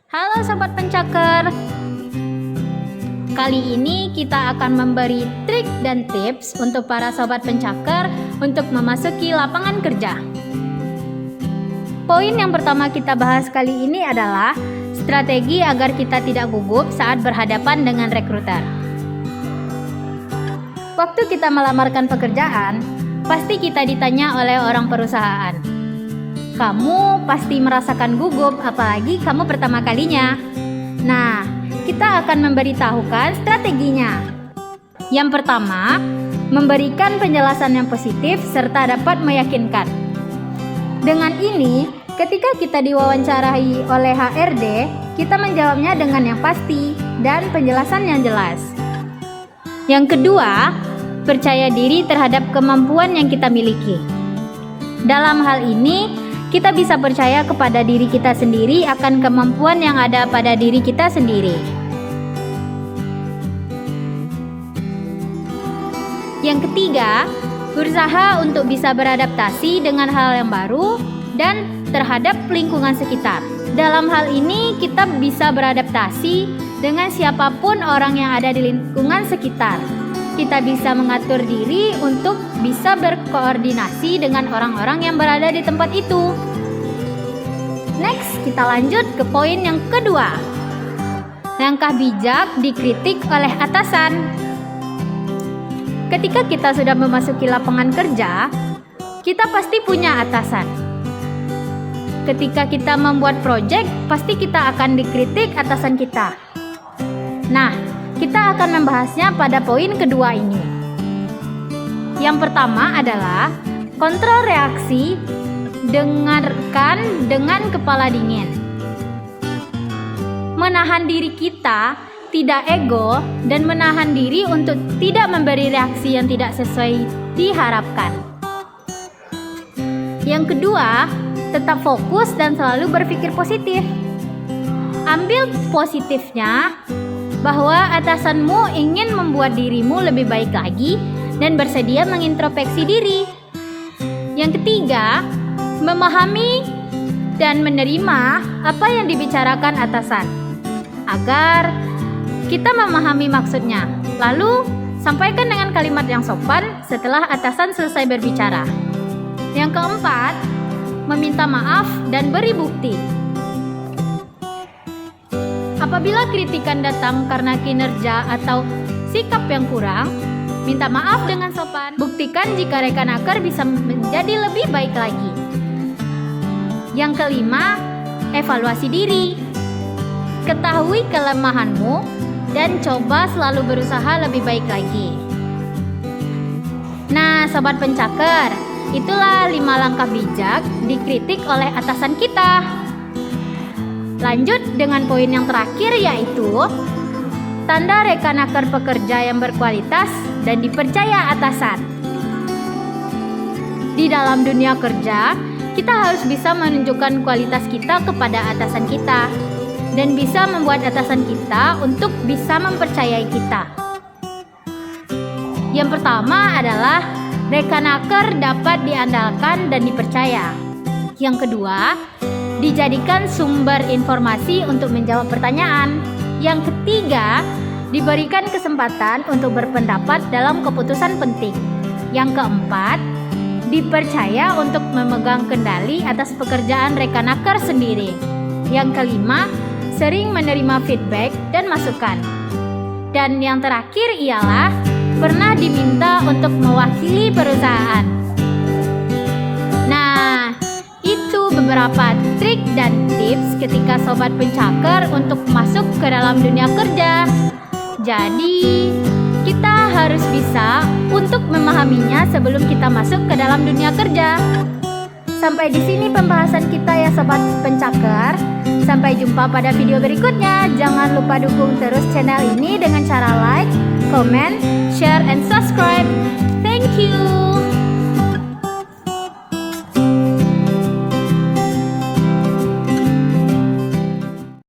Halo Sobat Pencaker. Kali ini kita akan memberi trik dan tips untuk para Sobat Pencaker untuk memasuki lapangan kerja. Poin yang pertama kita bahas kali ini adalah strategi agar kita tidak gugup saat berhadapan dengan rekruter. Waktu kita melamarkan pekerjaan, pasti kita ditanya oleh orang perusahaan. Kamu pasti merasakan gugup, apalagi kamu pertama kalinya. Nah, kita akan memberitahukan strateginya. Yang pertama, memberikan penjelasan yang positif serta dapat meyakinkan. Dengan ini, ketika kita diwawancarai oleh HRD, kita menjawabnya dengan yang pasti dan penjelasan yang jelas. Yang kedua, percaya diri terhadap kemampuan yang kita miliki. Dalam hal ini, kita bisa percaya kepada diri kita sendiri akan kemampuan yang ada pada diri kita sendiri. Yang ketiga, berusaha untuk bisa beradaptasi dengan hal yang baru dan terhadap lingkungan sekitar. Dalam hal ini, kita bisa beradaptasi dengan siapapun orang yang ada di lingkungan sekitar. Kita bisa mengatur diri untuk bisa berkoordinasi dengan orang-orang yang berada di tempat itu. Next, kita lanjut ke poin yang kedua. Langkah bijak dikritik oleh atasan. Ketika kita sudah memasuki lapangan kerja, kita pasti punya atasan. Ketika kita membuat proyek, pasti kita akan dikritik atasan kita. Nah, kita akan membahasnya pada poin kedua ini. Yang pertama adalah kontrol reaksi, dengarkan dengan kepala dingin. Menahan diri kita, tidak ego, dan menahan diri untuk tidak memberi reaksi yang tidak sesuai diharapkan. Yang kedua, tetap fokus dan selalu berpikir positif. Ambil positifnya, bahwa atasanmu ingin membuat dirimu lebih baik lagi dan bersedia mengintrospeksi diri. Yang ketiga, memahami dan menerima apa yang dibicarakan atasan agar kita memahami maksudnya. Lalu, sampaikan dengan kalimat yang sopan setelah atasan selesai berbicara. Yang keempat, meminta maaf dan beri bukti. Apabila kritikan datang karena kinerja atau sikap yang kurang, minta maaf dengan sopan. Buktikan jika rekanaker bisa menjadi lebih baik lagi. Yang kelima, evaluasi diri. Ketahui kelemahanmu dan coba selalu berusaha lebih baik lagi. Nah, Sobat Pencaker, itulah 5 langkah bijak dikritik oleh atasan kita. Lanjut dengan poin yang terakhir, yaitu tanda rekanaker pekerja yang berkualitas dan dipercaya atasan. Di dalam dunia kerja, kita harus bisa menunjukkan kualitas kita kepada atasan kita dan bisa membuat atasan kita untuk bisa mempercayai kita. Yang pertama adalah rekanaker dapat diandalkan dan dipercaya. Yang kedua, dijadikan sumber informasi untuk menjawab pertanyaan. Yang ketiga, diberikan kesempatan untuk berpendapat dalam keputusan penting. Yang keempat, dipercaya untuk memegang kendali atas pekerjaan rekanaker sendiri. Yang kelima, sering menerima feedback dan masukan. Dan yang terakhir ialah pernah diminta untuk mewakili perusahaan. Nah, itu beberapa trik dan tips ketika Sobat Pencaker untuk masuk ke dalam dunia kerja. Jadi, kita harus bisa untuk memahaminya sebelum kita masuk ke dalam dunia kerja. Sampai di sini pembahasan kita ya Sobat Pencaker. Sampai jumpa pada video berikutnya. Jangan lupa dukung terus channel ini dengan cara like, comment, share, and subscribe. Thank you.